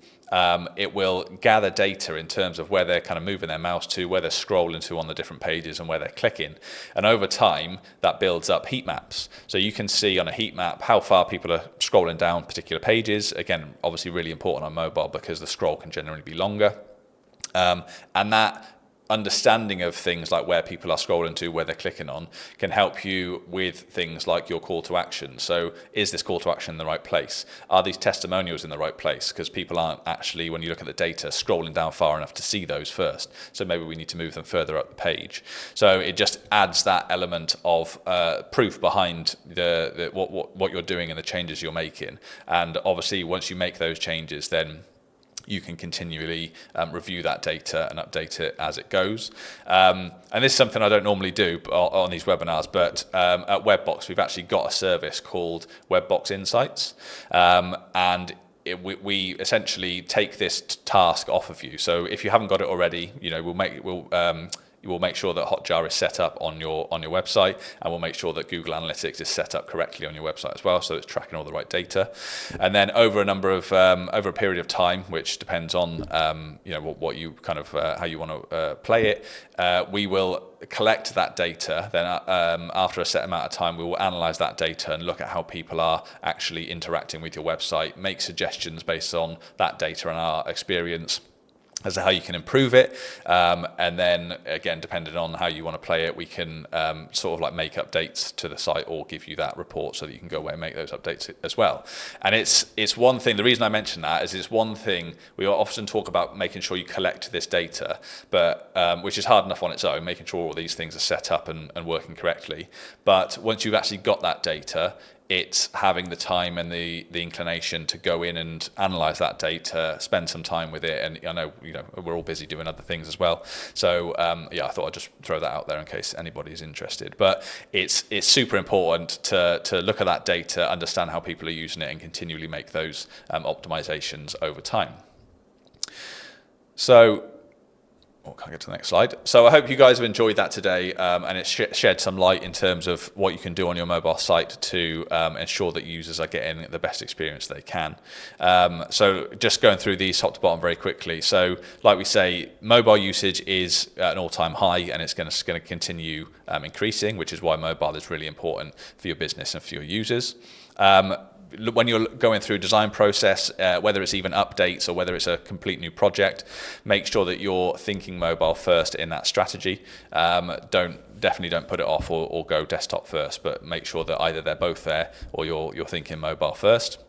it will gather data in terms of where they're kind of moving their mouse to, where they're scrolling to on the different pages and where they're clicking. And over time, that builds up heat maps. So you can see on a heat map how far people are scrolling down particular pages. Again, obviously really important on mobile because the scroll can generally be longer. And that understanding of things like where people are scrolling to, where they're clicking on, can help you with things like your call to action. So is this call to action in the right place? Are these testimonials in the right place? Because people aren't actually, when you look at the data, scrolling down far enough to see those first. So maybe we need to move them further up the page. So it just adds that element of proof behind what you're doing and the changes you're making. And obviously, once you make those changes, then you can continually review that data and update it as it goes. And this is something I don't normally do on these webinars, but at Webbox, we've actually got a service called Webbox Insights. And we essentially take this task off of you. So if you haven't got it already, we'll make sure that Hotjar is set up on your website, and we'll make sure that Google Analytics is set up correctly on your website as well, so it's tracking all the right data. And then over a period of time, which depends on what you kind of how you want to play it, we will collect that data. Then after a set amount of time, we will analyze that data and look at how people are actually interacting with your website, make suggestions based on that data and our experience as to how you can improve it, and then again, depending on how you want to play it, we can sort of like make updates to the site or give you that report so that you can go away and make those updates as well. And it's one thing. The reason I mention that is it's one thing we often talk about, making sure you collect this data, but which is hard enough on its own, making sure all these things are set up and working correctly. But once you've actually got that data, it's having the time and the inclination to go in and analyze that data, spend some time with it. And I know, we're all busy doing other things as well. So I thought I'd just throw that out there in case anybody's interested. But it's super important to look at that data, understand how people are using it, and continually make those optimizations over time. So can I get to the next slide? So I hope you guys have enjoyed that today, and it shed some light in terms of what you can do on your mobile site to ensure that users are getting the best experience they can. So just going through these top to bottom very quickly. So like we say, mobile usage is at an all-time high, and it's going to continue increasing, which is why mobile is really important for your business and for your users. When you're going through design process, whether it's even updates or whether it's a complete new project, make sure that you're thinking mobile first in that strategy. Definitely don't put it off or go desktop first, but make sure that either they're both there or you're thinking mobile first.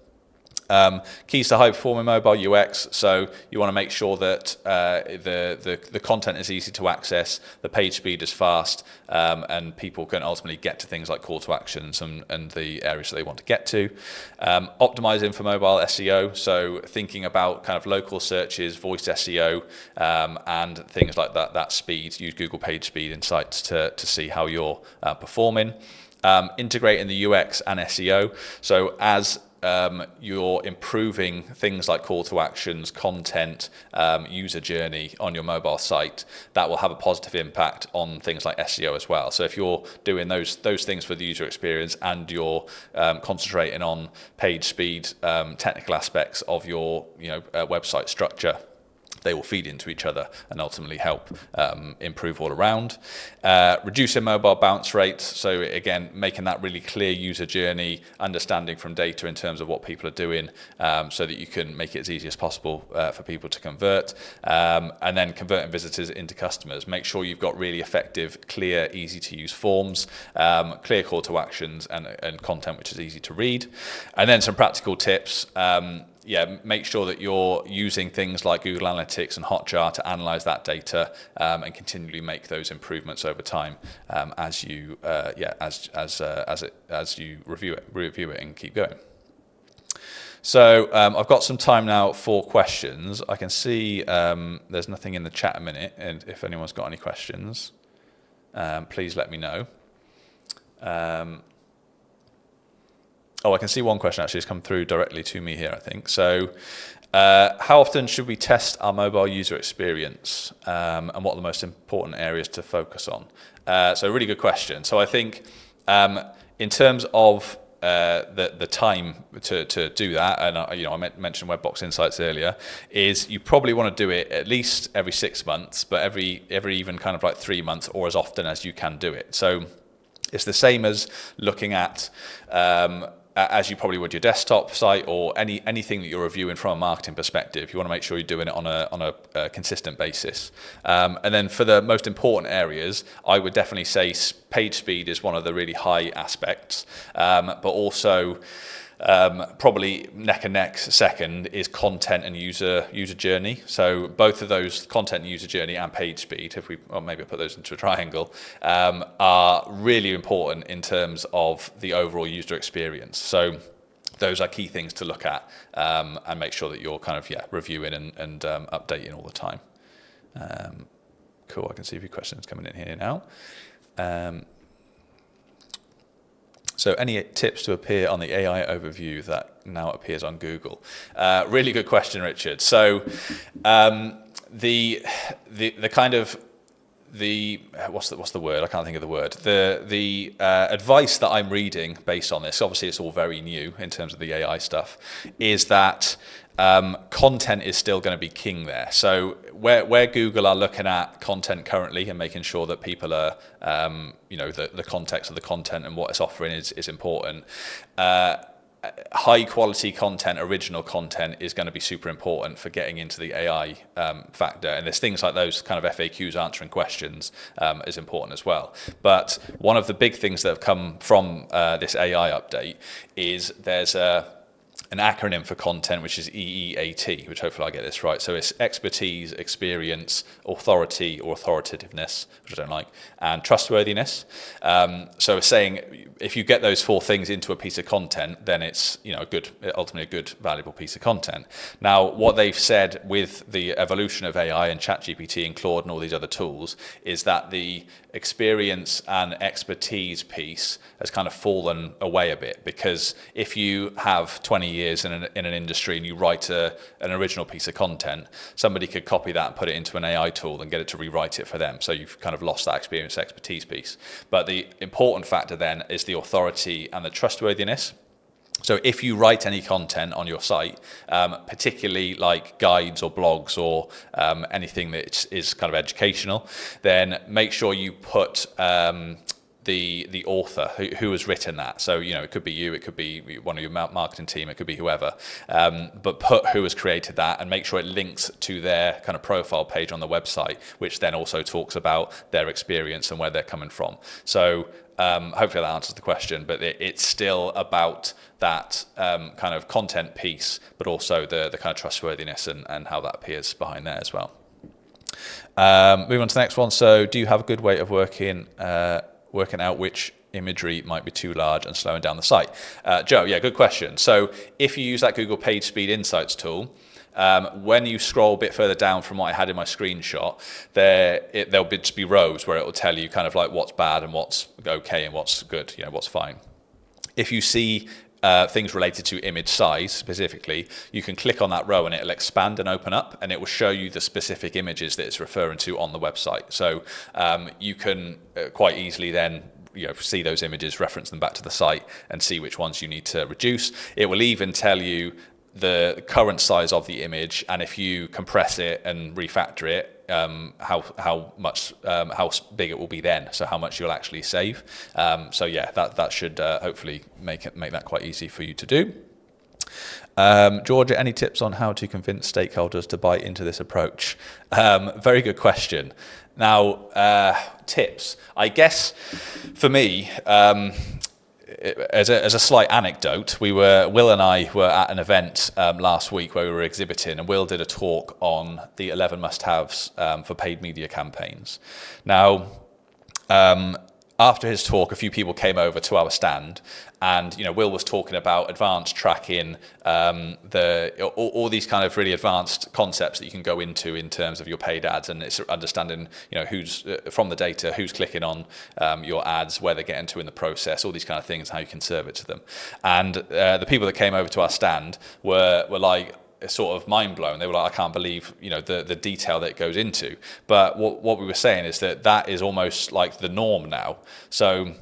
Keys to high performing mobile UX. So you want to make sure that the content is easy to access, the page speed is fast, and people can ultimately get to things like call to actions and the areas that they want to get to. Optimizing for mobile SEO. So thinking about kind of local searches, voice SEO, and things like that. That speed. Use Google Page Speed Insights to see how you're performing. Integrating the UX and SEO. So as you're improving things like call to actions, content, user journey on your mobile site, that will have a positive impact on things like SEO as well. So if you're doing those things for the user experience and you're concentrating on page speed, technical aspects of your website structure, they will feed into each other and ultimately help improve all around. Reducing mobile bounce rates. So again, making that really clear user journey, understanding from data in terms of what people are doing, so that you can make it as easy as possible for people to convert. And then converting visitors into customers. Make sure you've got really effective, clear, easy to use forms, clear call to actions and content which is easy to read. And then some practical tips. Make sure that you're using things like Google Analytics and Hotjar to analyze that data and continually make those improvements over time as you review it and keep going. So I've got some time now for questions. I can see there's nothing in the chat a minute, and if anyone's got any questions, please let me know. I can see one question actually has come through directly to me here, I think. So how often should we test our mobile user experience and what are the most important areas to focus on? So really good question. So I think in terms of the time to do that, and I mentioned Webbox Insights earlier, is you probably want to do it at least every 6 months, but every even kind of like 3 months or as often as you can do it. So it's the same as looking at as you probably would your desktop site or anything that you're reviewing from a marketing perspective. You want to make sure you're doing it on a consistent basis. And then for the most important areas, I would definitely say page speed is one of the really high aspects, but also probably neck and neck second is content and user journey. So both of those, content, user journey, and page speed, maybe I'll put those into a triangle, are really important in terms of the overall user experience. So those are key things to look at and make sure that you're kind of reviewing and updating all the time. Cool. I can see a few questions coming in here now. So any tips to appear on the AI overview that now appears on Google? Really good question, Richard. So the kind of what's the word? I can't think of the word. The advice that I'm reading based on this, obviously it's all very new in terms of the AI stuff, is that content is still going to be king there. So where Google are looking at content currently and making sure that people are, the context of the content and what it's offering is important. High quality content, original content is going to be super important for getting into the AI factor. And there's things like those kind of FAQs answering questions is important as well. But one of the big things that have come from this AI update is there's an acronym for content, which is EEAT, which hopefully I get this right. So it's expertise, experience, authority or authoritativeness, which I don't like, and trustworthiness. So it's saying if you get those four things into a piece of content, then it's ultimately a good, valuable piece of content. Now, what they've said with the evolution of AI and ChatGPT and Claude and all these other tools is that the experience and expertise piece has kind of fallen away a bit, because if you have 20 years in an industry and you write an original piece of content, somebody could copy that and put it into an AI tool and get it to rewrite it for them. So you've kind of lost that experience, expertise piece. But the important factor then is the authority and the trustworthiness. So if you write any content on your site, particularly like guides or blogs or anything that is kind of educational, then make sure you put the author who has written that. So, it could be you, it could be one of your marketing team, it could be whoever. But put who has created that and make sure it links to their kind of profile page on the website, which then also talks about their experience and where they're coming from. So hopefully that answers the question, but it's still about that kind of content piece, but also the kind of trustworthiness and how that appears behind there as well. Moving on to the next one. So do you have a good way of working out which imagery might be too large and slowing down the site? Joe, yeah, good question. So if you use that Google Page Speed Insights tool, when you scroll a bit further down from what I had in my screenshot, there'll just be rows where it will tell you kind of like what's bad and what's okay and what's good, what's fine. If you see things related to image size specifically, you can click on that row and it'll expand and open up, and it will show you the specific images that it's referring to on the website. So you can quite easily then see those images, reference them back to the site, and see which ones you need to reduce. It will even tell you the current size of the image, and if you compress it and refactor it, how big it will be then, so how much you'll actually save. So yeah, that should hopefully make that quite easy for you to do. Georgia, any tips on how to convince stakeholders to buy into this approach? Very good question. Now, tips. I guess for me, as a slight anecdote, Will and I were at an event last week where we were exhibiting, and Will did a talk on the 11 must-haves for paid media campaigns. Now, after his talk, a few people came over to our stand, and Will was talking about advanced tracking, all these kind of really advanced concepts that you can go into in terms of your paid ads, and it's understanding who's from the data, who's clicking on your ads, where they're getting to in the process, all these kind of things, how you can serve it to them. And the people that came over to our stand were like sort of mind blown. They were like, I can't believe the detail that it goes into. But what we were saying is that is almost like the norm now. So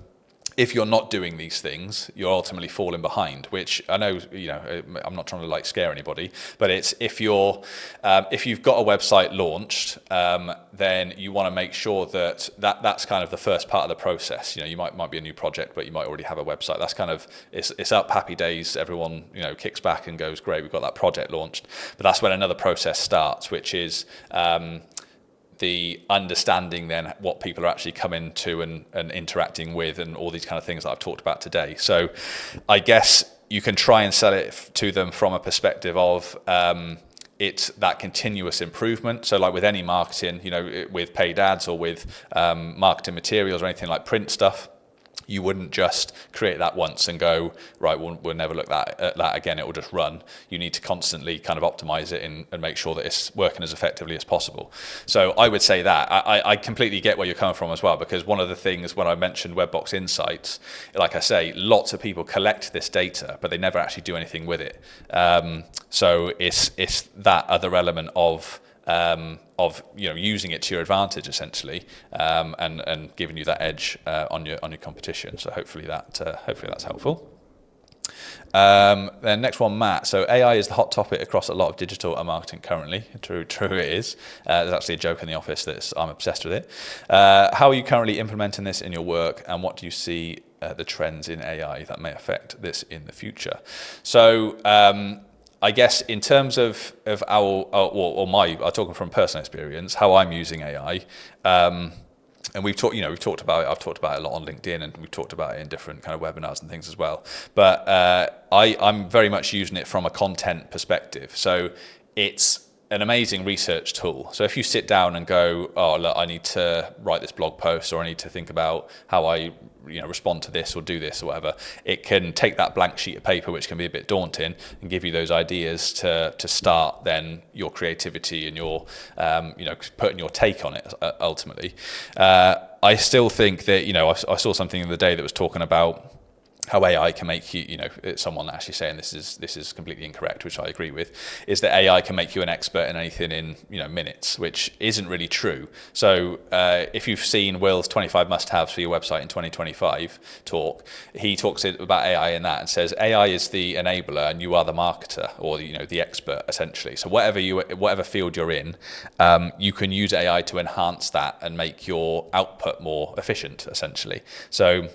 if you're not doing these things, you're ultimately falling behind, which I know, I'm not trying to scare anybody, but it's if you've got a website launched, then you want to make sure that's kind of the first part of the process. You might be a new project, but you might already have a website. That's kind of, it's up, happy days. Everyone, kicks back and goes, great, we've got that project launched. But that's when another process starts, which is, the understanding then what people are actually coming to and interacting with, and all these kind of things that I've talked about today. So I guess you can try and sell it to them from a perspective of it's that continuous improvement. So like with any marketing, with paid ads or with marketing materials or anything like print stuff, you wouldn't just create that once and go, right, we'll never look at that again, it will just run. You need to constantly kind of optimize it and make sure that it's working as effectively as possible. So I would say that. I completely get where you're coming from as well, because one of the things when I mentioned Webbox Insights, like I say, lots of people collect this data, but they never actually do anything with it. So it's that other element of using it to your advantage essentially, and giving you that edge on your competition. So hopefully that's helpful. Then next one, Matt. So AI is the hot topic across a lot of digital and marketing currently. True it is. There's actually a joke in the office that I'm obsessed with it. How are you currently implementing this in your work, and what do you see the trends in AI that may affect this in the future? So I guess in terms of I'm talking from personal experience, how I'm using AI, and I've talked about it a lot on LinkedIn, and we've talked about it in different kind of webinars and things as well. But I'm very much using it from a content perspective. So it's an amazing research tool. So if you sit down and go, oh, look, I need to write this blog post, or I need to think about how I respond to this or do this or whatever, it can take that blank sheet of paper, which can be a bit daunting, and give you those ideas to start then your creativity and your putting your take on it ultimately. I still think that I saw something the other day that was talking about how AI can make you, someone actually saying this is completely incorrect, which I agree with, is that AI can make you an expert in anything in minutes, which isn't really true. So if you've seen Will's 25 must-haves for your website in 2025 talk, he talks about AI in that and says AI is the enabler and you are the marketer, or the expert essentially. So whatever field you're in, you can use AI to enhance that and make your output more efficient essentially. So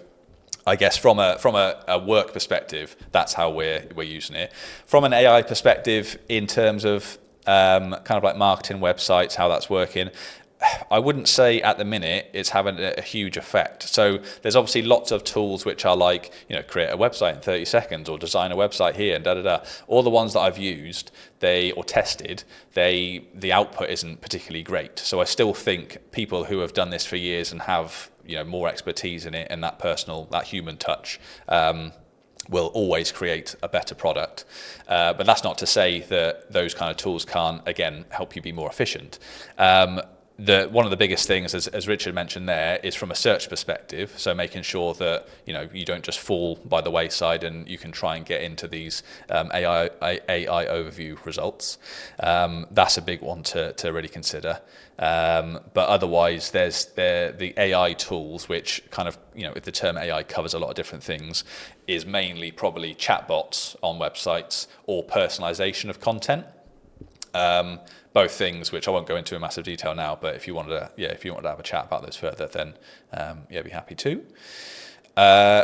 I guess from a work perspective, that's how we're using it. From an AI perspective, in terms of kind of like marketing websites, how that's working, I wouldn't say at the minute it's having a huge effect. So there's obviously lots of tools which are like, create a website in 30 seconds or design a website here and da-da-da. All the ones that I've used, tested, the output isn't particularly great. So I still think people who have done this for years and have, more expertise in it and that human touch, will always create a better product. But that's not to say that those kind of tools can't, again, help you be more efficient. One of the biggest things, as Richard mentioned there, is from a search perspective. So making sure that you don't just fall by the wayside, and you can try and get into these AI overview results. That's a big one to really consider. But otherwise, there's the AI tools, which kind of, if the term AI covers a lot of different things, is mainly probably chatbots on websites or personalization of content. Both things which I won't go into in massive detail now, but if you wanted to have a chat about those further, then be happy to.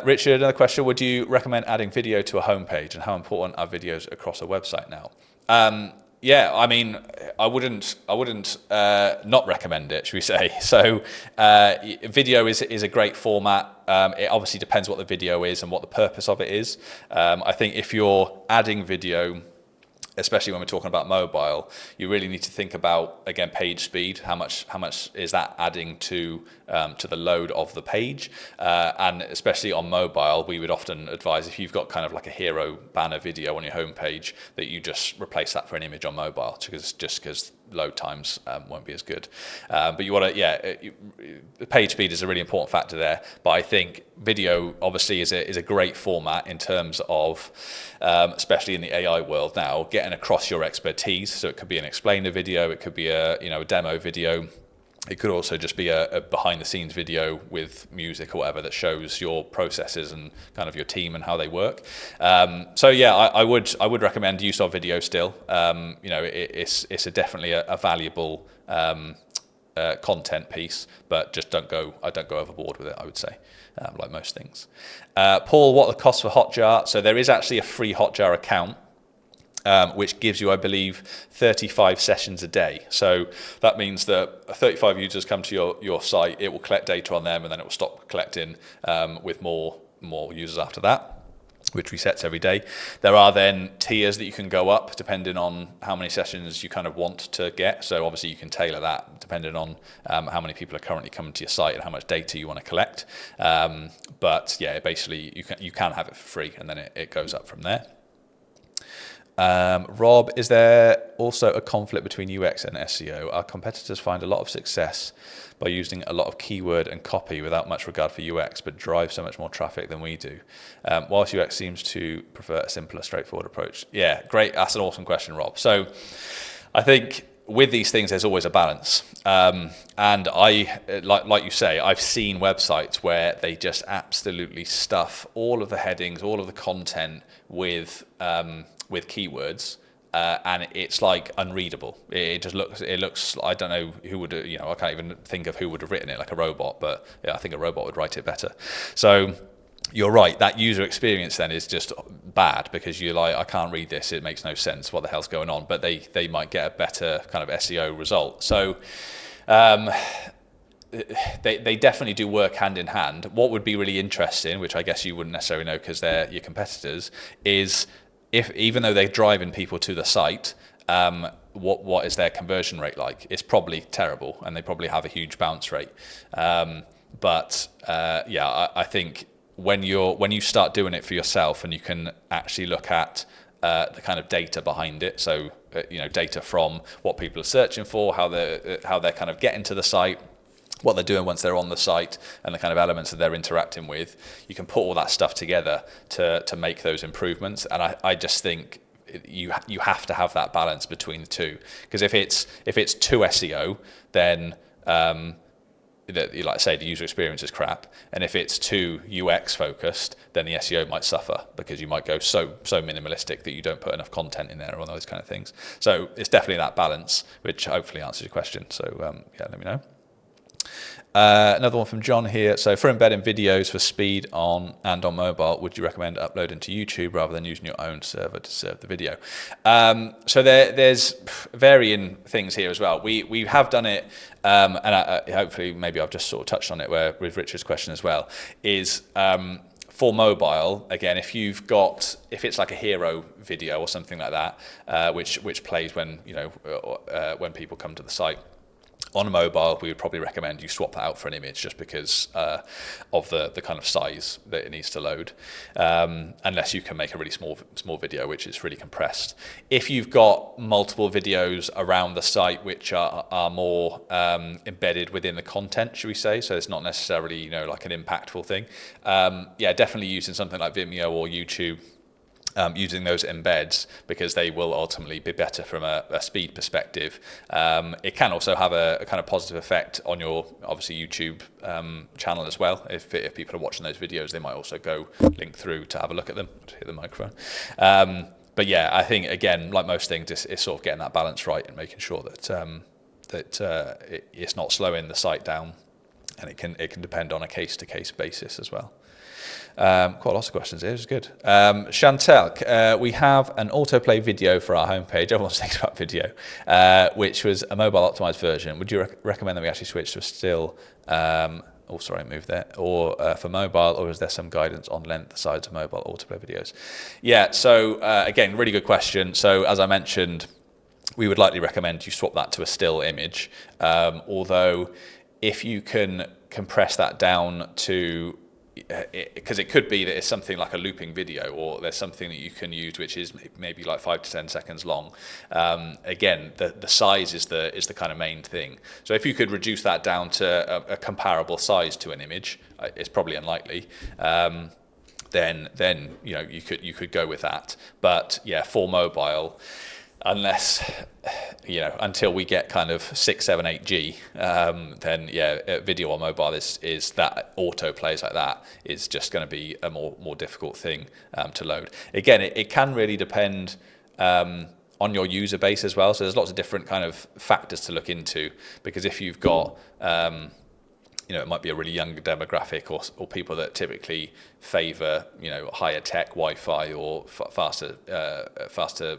Richard, another question: would you recommend adding video to a homepage, and how important are videos across a website now? I mean, I wouldn't not recommend it, should we say? So, video is a great format. It obviously depends what the video is and what the purpose of it is. I think if you're adding video, especially when we're talking about mobile, you really need to think about, again, page speed. How much is that adding to the load of the page? And especially on mobile, we would often advise, if you've got kind of like a hero banner video on your homepage, that you just replace that for an image on mobile, because load times won't be as good. But you want to, page speed is a really important factor there. But I think video obviously is a great format in terms of, especially in the AI world now, getting across your expertise. So it could be an explainer video, it could be a demo video. It could also just be a behind-the-scenes video with music or whatever that shows your processes and kind of your team and how they work. I would recommend use of video still. It's definitely a valuable content piece, but just I don't go overboard with it, I would say, like most things. Paul, what are the costs for Hotjar? So there is actually a free Hotjar account, which gives you, I believe, 35 sessions a day. So that means that 35 users come to your site, it will collect data on them, and then it will stop collecting with more users after that, which resets every day. There are then tiers that you can go up depending on how many sessions you kind of want to get. So obviously you can tailor that depending on how many people are currently coming to your site and how much data you want to collect. But yeah, basically you can have it for free, and then it goes up from there. Rob, is there also a conflict between UX and SEO? Our competitors find a lot of success by using a lot of keyword and copy without much regard for UX, but drive so much more traffic than we do. Whilst UX seems to prefer a simpler, straightforward approach. Yeah, great. That's an awesome question, Rob. So I think with these things, there's always a balance. And I, like you say, I've seen websites where they just absolutely stuff all of the headings, all of the content with keywords, and it's like unreadable. It looks. I don't know who would. I can't even think of who would have written it, like a robot. But yeah, I think a robot would write it better. So you're right. That user experience then is just bad, because you're like, I can't read this. It makes no sense. What the hell's going on? But they might get a better kind of SEO result. So. They definitely do work hand in hand. What would be really interesting, which I guess you wouldn't necessarily know because they're your competitors, is if, even though they're driving people to the site, what is their conversion rate like? It's probably terrible, and they probably have a huge bounce rate. I think when you start doing it for yourself, and you can actually look at the kind of data behind it, so data from what people are searching for, how they're kind of getting to the site, what they're doing once they're on the site and the kind of elements that they're interacting with. You can put all that stuff together to make those improvements. And I just think you have to have that balance between the two, because if it's too SEO, then like I say, the user experience is crap, and if it's too UX focused, then the SEO might suffer because you might go so minimalistic that you don't put enough content in there or all those kind of things. So it's definitely that balance, which hopefully answers your question. So yeah, let me know. Another one from John here. So for embedding videos for speed on mobile, would you recommend uploading to YouTube rather than using your own server to serve the video? So there's varying things here as well. We have done it, and hopefully maybe I've just sort of touched on it with Richard's question as well, is for mobile, again, if it's like a hero video or something like that, which plays when when people come to the site. On mobile, we would probably recommend you swap that out for an image, just because of the kind of size that it needs to load, unless you can make a really small video which is really compressed. If you've got multiple videos around the site which are more embedded within the content, should we say, so it's not necessarily like an impactful thing, yeah, definitely using something like Vimeo or YouTube. Using those embeds, because they will ultimately be better from a speed perspective. It can also have a kind of positive effect on your, obviously, YouTube channel as well. If people are watching those videos, they might also go link through to have a look at them, to hit the microphone. But yeah, I think, again, like most things, it's sort of getting that balance right and making sure that it's not slowing the site down, and it can depend on a case-to-case basis as well. Quite lots of questions here, which is good. Chantel, we have an autoplay video for our homepage. Everyone's thinking about video, which was a mobile optimized version. Would you recommend that we actually switch to a still, or for mobile, or is there some guidance on length, size of mobile autoplay videos? Yeah, so again, really good question. So as I mentioned, we would likely recommend you swap that to a still image, although if you can compress that down to, because it could be that it's something like a looping video, or there's something that you can use which is maybe like 5 to 10 seconds long. Again, the size is the kind of main thing. So if you could reduce that down to a comparable size to an image, it's probably unlikely. Then you could go with that. But yeah, for mobile, unless until we get kind of 6, 7, 8G, then yeah, video on mobile is that auto plays like that is just going to be a more difficult thing to load. Again, it can really depend on your user base as well. So there's lots of different kind of factors to look into, because if you've got it might be a really young demographic, or people that typically favour higher tech Wi-Fi or faster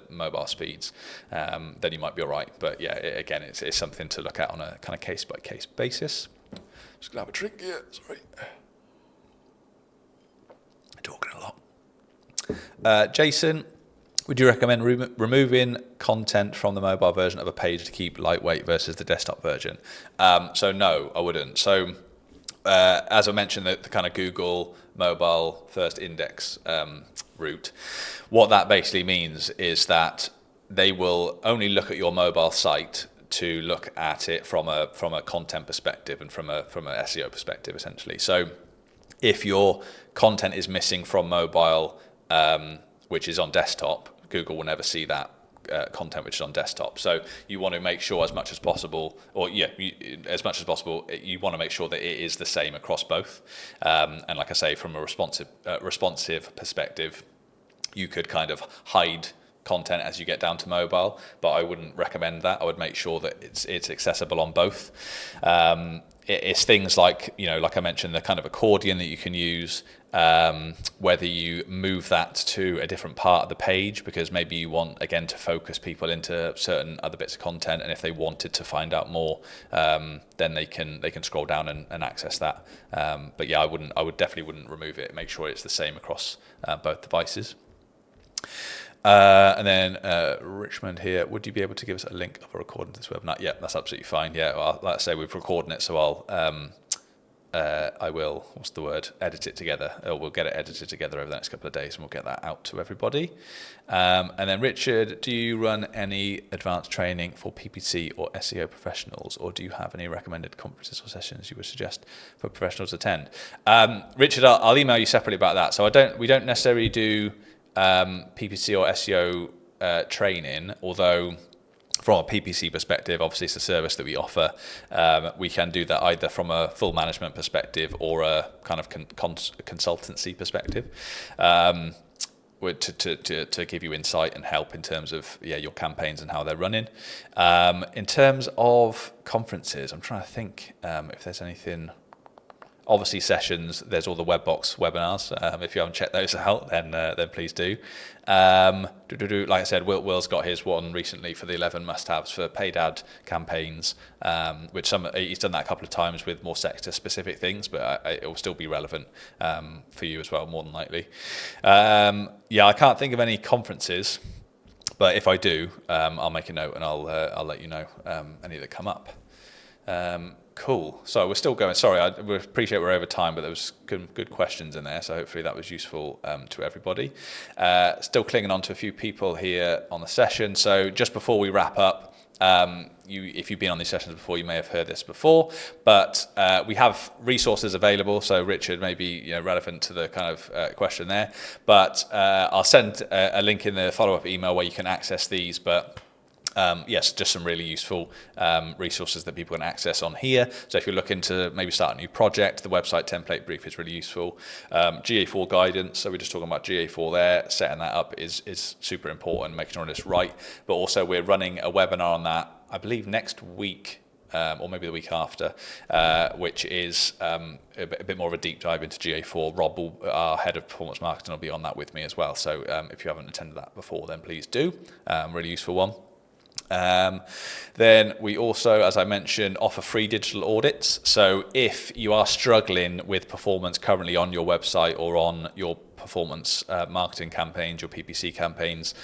mobile speeds, then you might be all right. But yeah, again, it's something to look at on a kind of case by case basis. Just gonna have a drink here. Sorry, talking a lot. Jason, would you recommend removing content from the mobile version of a page to keep lightweight versus the desktop version? So no, I wouldn't. So as I mentioned, the kind of Google mobile first index route, what that basically means is that they will only look at your mobile site to look at it from a content perspective and from a SEO perspective, essentially. So if your content is missing from mobile, which is on desktop, Google will never see that content which is on desktop. So you want to make sure as much as possible, you want to make sure that it is the same across both. And like I say, from a responsive perspective, you could kind of hide content as you get down to mobile, but I wouldn't recommend that. I would make sure that it's accessible on both. It's things like, like I mentioned, the kind of accordion that you can use, whether you move that to a different part of the page, because maybe you want, again, to focus people into certain other bits of content, and if they wanted to find out more, then they can scroll down and access that. But yeah, I definitely wouldn't remove it. Make sure it's the same across both devices. And then Richmond here, would you be able to give us a link of a recording to this webinar? Yeah, that's absolutely fine. Yeah, well, like I say, we've recorded it, so I will, edit it together. We'll get it edited together over the next couple of days and we'll get that out to everybody. And then Richard, do you run any advanced training for PPC or SEO professionals, or do you have any recommended conferences or sessions you would suggest for professionals to attend? Richard, I'll email you separately about that. So we don't necessarily do PPC or SEO training, although from a PPC perspective, obviously it's a service that we offer. We can do that either from a full management perspective or a kind of consultancy perspective, to give you insight and help in terms of your campaigns and how they're running. In terms of conferences, I'm trying to think if there's anything. Obviously, sessions. There's all the Webbox webinars. If you haven't checked those out, then please do. Like I said, Will's got his one recently for the 11 must-haves for paid ad campaigns, which he's done that a couple of times with more sector-specific things, but it will still be relevant for you as well, more than likely. I can't think of any conferences, but if I do, I'll make a note and I'll let you know any that come up. Cool. So we're still going. Sorry, we appreciate we're over time, but there was good questions in there. So hopefully that was useful to everybody. Still clinging on to a few people here on the session. So just before we wrap up, if you've been on these sessions before, you may have heard this before, but we have resources available. So Richard may be relevant to the kind of question there, but I'll send a link in the follow-up email where you can access these. But yes, just some really useful resources that people can access on here. So if you're looking to maybe start a new project, the website template brief is really useful. GA4 guidance, so we're just talking about GA4 there. Setting that up is super important, making sure it's right. But also we're running a webinar on that, I believe next week, or maybe the week after, which is a bit more of a deep dive into GA4. Rob, our head of performance marketing, will be on that with me as well. So if you haven't attended that before, then please do. Really useful one. Then we also, as I mentioned, offer free digital audits. So if you are struggling with performance currently on your website or on your performance marketing campaigns, your PPC campaigns,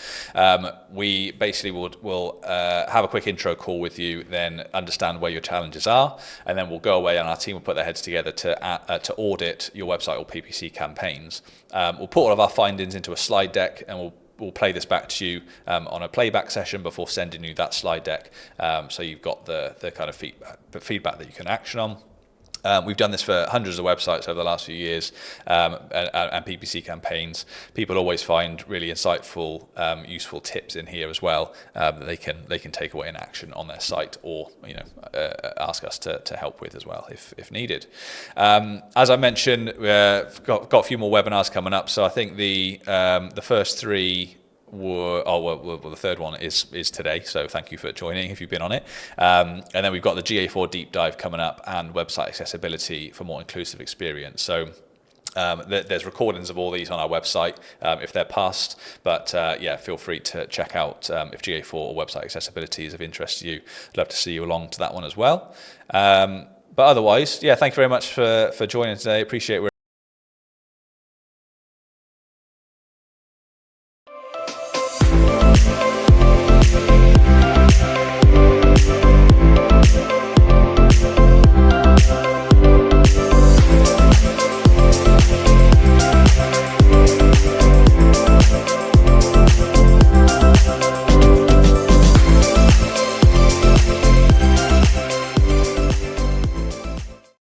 we basically will have a quick intro call with you, then understand where your challenges are, and then we'll go away and our team will put their heads together to audit your website or PPC campaigns. We'll put all of our findings into a slide deck, and we'll play this back to you on a playback session before sending you that slide deck, so you've got the kind of feedback that you can action on. We've done this for hundreds of websites over the last few years, and PPC campaigns. People always find really insightful, useful tips in here as well that they can take away in action on their site, or ask us to help with as well if needed. As I mentioned, we've got a few more webinars coming up. So I think the first three. The third one is today, so thank you for joining if you've been on it. And then we've got the GA4 deep dive coming up and website accessibility for more inclusive experience. So there's recordings of all these on our website if they're past, but feel free to check out if GA4 or website accessibility is of interest to you. I'd love to see you along to that one as well. But otherwise, thank you very much for joining today. Appreciate it.